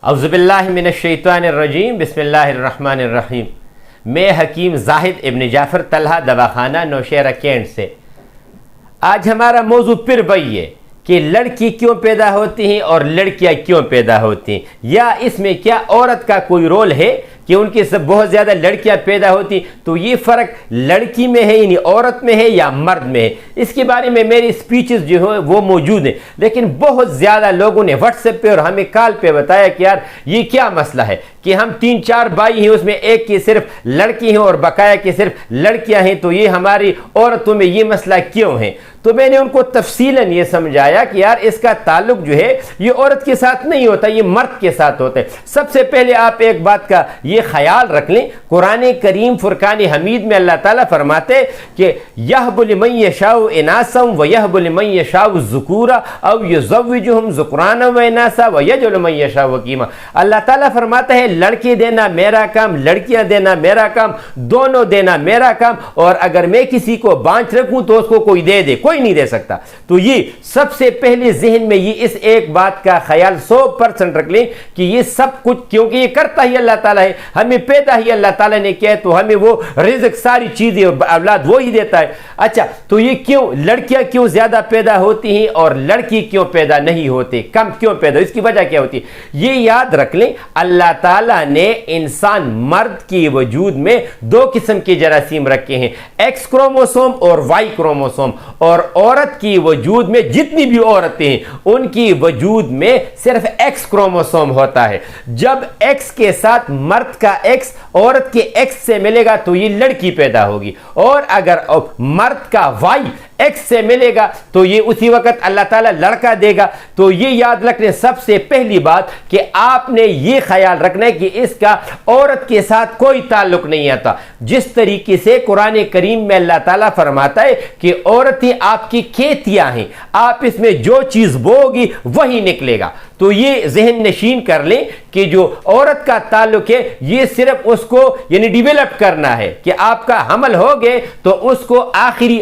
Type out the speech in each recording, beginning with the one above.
औज़ुबिल्लाहिमिनश्शैतानिर्रजीम बिस्मिल्लाहिर्रहमानिर्रहीम। मैं हकीम जाहिद इब्न जाफ़र तलहा दवाखाना नौशहरा कैंट से। आज हमारा मौजू फिर वही है कि लड़की क्यों पैदा होती हैं और लड़कियां क्यों पैदा होती हैं, या इसमें क्या औरत का कोई रोल है कि उनकी सब बहुत ज़्यादा लड़कियां पैदा होती, तो ये फ़र्क लड़की में है यानी औरत में है या मर्द में है। इसके बारे में मेरी स्पीचेस जो है वो मौजूद हैं, लेकिन बहुत ज़्यादा लोगों ने व्हाट्सएप पे और हमें कॉल पे बताया कि यार ये क्या मसला है कि हम 3-4 भाई हैं, उसमें एक की सिर्फ लड़की हैं और बकाया की सिर्फ लड़कियां हैं, तो ये हमारी औरतों में ये मसला क्यों है। तो मैंने उनको तफसीलन ये समझाया कि यार इसका ताल्लुक जो है ये औरत के साथ नहीं होता, ये मर्द के साथ होता है। सबसे पहले आप एक बात का ये ख्याल रख लें, कुरान करीम फुरकान हमीद में अल्लाह ताला फरमाते कि यहबु लिमन यशाउ इनासम व यहबु लिमन यशाउ ज़ुकूरा औ युज़व्विजुहुम ज़ुकराना व इनासा व यजअलु मन यशाउ वकीमा। अल्लाह ताला फरमाता है लड़के देना मेरा काम, लड़कियां देना मेरा काम, दोनों देना मेरा काम, और अगर मैं किसी को बांच रखूं तो उसको कोई दे दे, कोई नहीं दे सकता। तो ये सबसे पहले जहन में ये इस एक बात का ख्याल 100% रख लें कि ये सब कुछ क्योंकि ये करता ही अल्लाह ताला है, हमें पैदा ही अल्लाह ताला ने किया है, तो हमें वो रिज़्क सारी चीजें औलाद वो ही देता है। अच्छा, तो ये क्यों लड़कियां क्यों ज्यादा पैदा होती हैं और लड़की क्यों पैदा नहीं होती, कम क्यों पैदा, इसकी वजह क्या होती है ये याद रख लें। अल्लाह ताला ने इंसान मर्द के वजूद में 2 किस्म के जरासीम रखे हैं, एक्स क्रोमोसोम और वाई क्रोमोसोम, और औरत की वजूद में जितनी भी औरतें हैं उनकी वजूद में सिर्फ एक्स क्रोमोसोम होता है। जब एक्स के साथ मर्द का एक्स औरत के एक्स से मिलेगा तो ये लड़की पैदा होगी, और अगर मर्द का वाई एक्स से मिलेगा तो ये उसी वक्त अल्लाह ताला लड़का देगा। तो ये याद रखने सबसे पहली बात कि आपने ये ख्याल रखना है कि इसका औरत के साथ कोई ताल्लुक नहीं आता। जिस तरीके से कुरान करीम में अल्लाह ताला फरमाता है कि औरतें आपकी खेतियां हैं, आप इसमें जो चीज बोओगी वही निकलेगा, तो ये जहन नशीन कर लें कि जो औरत का ताल्लुक है ये सिर्फ उसको यानी डिवेलप करना है कि आपका हमल हो गए तो उसको आखिरी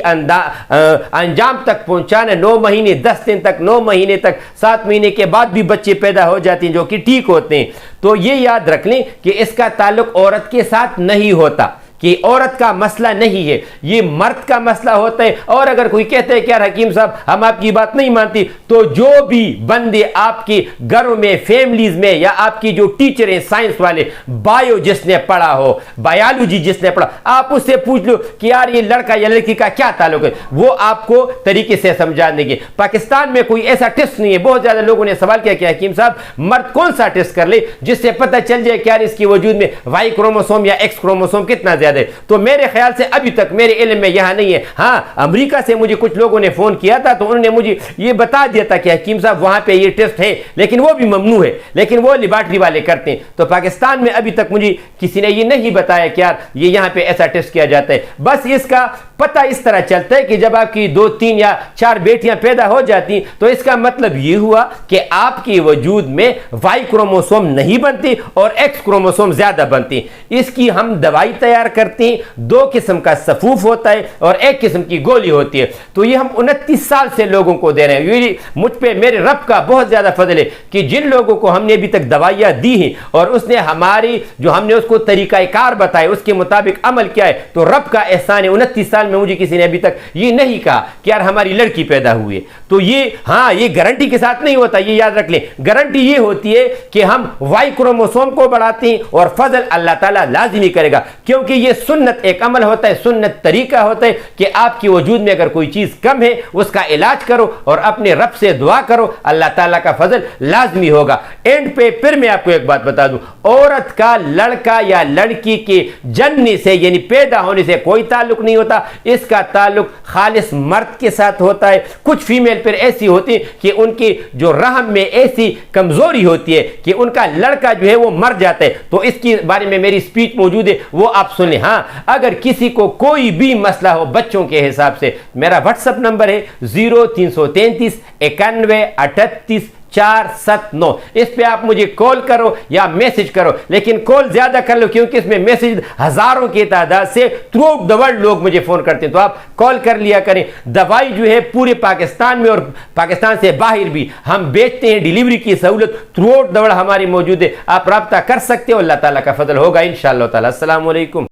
अंजाम तक पहुंचाना, 9 महीने 10 दिन तक, 9 महीने तक, 7 महीने के बाद भी बच्चे पैदा हो जाते हैं जो कि ठीक होते हैं। तो ये याद रख लें कि इसका ताल्लुक औरत के साथ नहीं होता, कि औरत का मसला नहीं है, ये मर्द का मसला होता है। और अगर कोई कहते हैं कि यार हकीम साहब हम आपकी बात नहीं मानती, तो जो भी बंदे आपके घरों में, फैमिलीज में, या आपकी जो टीचर हैं साइंस वाले, बायो जिसने पढ़ा हो, बायोलॉजी जिसने पढ़ा, आप उससे पूछ लो कि यार ये लड़का या लड़की का क्या ताल्लुक है, वो आपको तरीके से समझा देंगे। पाकिस्तान में कोई ऐसा टेस्ट नहीं है। बहुत ज्यादा लोगों ने सवाल किया कि हकीम साहब मर्द कौन सा टेस्ट कर ले जिससे पता चल जाए कि यार इसकी वजूद में वाई क्रोमोसोम या एक्स क्रोमोसोम कितना ज्यादा। तो मेरे ख्याल से अभी तक मेरे इल्म में यहां नहीं है। हाँ, अमेरिका से मुझे कुछ लोगों ने फोन किया था तो उन्होंने मुझे ये बता दिया था कि हकीम साहब वहां पे ये टेस्ट है, लेकिन वो भी ममनू है, लेकिन वो लेबॉरेटरी वाले करते हैं। तो पाकिस्तान में अभी तक मुझे किसी ने ये नहीं बताया कि यार ये यहां पे ऐसा टेस्ट किया जाता है। बस इसका पता इस तरह चलता है कि जब आपकी 2, 3 या 4 बेटियां पैदा हो जाती तो इसका मतलब ये हुआ कि आपके वजूद में वाई क्रोमोसोम नहीं बनती और एक्स क्रोमोसोम ज्यादा बनती। इसकी हम दवाई तैयार करते हैं, 2 किस्म का सफूफ होता है और 1 किस्म की गोली होती है। तो ये हम 29 साल से लोगों को दे रहे हैं। ये मुझ पे मेरे रब का बहुत ज्यादा फजल है कि जिन लोगों को हमने अभी तक दवाइयां दी हैं और उसने हमारी जो हमने उसको तरीकाकार बताया उसके मुताबिक अमल किया है, तो रब का एहसान है। 29 साल में मुझे किसी ने अभी तक ये नहीं कहा कि यार हमारी लड़की पैदा हुई है। तो ये हाँ, ये गारंटी के साथ नहीं होता, ये याद रख लें। गारंटी ये होती है कि हम वाई क्रोमोसोम को बढ़ाते हैं और फजल अल्लाह ताला लाजिमी करेगा, क्योंकि ये सुन्नत एक अमल होता है, सुन्नत तरीका होता है कि आपकी वजूद में अगर कोई चीज कम है उसका इलाज करो और अपने रब से दुआ करो, अल्लाह ताला का फजल लाजमी होगा। एंड पे फिर मैं आपको एक बात बता दूं, औरत का लड़का या लड़की के जन्म से यानी पैदा होने से कोई ताल्लुक नहीं होता, इसका ताल्लुक खालिस मर्द के साथ होता है। कुछ फीमेल फिर ऐसी होती है कि उनकी जो रहम में ऐसी कमजोरी होती है कि उनका लड़का जो है वो मर जाता है। तो इसके बारे में मेरी स्पीच मौजूद है, वो आप सुन लें। हाँ, अगर किसी को कोई भी मसला हो बच्चों के हिसाब से, मेरा व्हाट्सएप नंबर है 0333 91 38 479। इस पे आप मुझे कॉल करो या मैसेज करो, लेकिन कॉल ज्यादा कर लो क्योंकि इसमें मैसेज हजारों की तादाद से थ्रू आउट द वर्ल्ड लोग मुझे फोन करते हैं, तो आप कॉल कर लिया करें। दवाई जो है पूरे पाकिस्तान में और पाकिस्तान से बाहर भी हम बेचते हैं, डिलीवरी की सहूलत थ्रू आउट द वर्ल्ड हमारी मौजूद है, आप रब्ता कर सकते हो। अल्लाह ताला का फजल होगा इंशाअल्लाह ताला। अस्सलाम वालेकुम।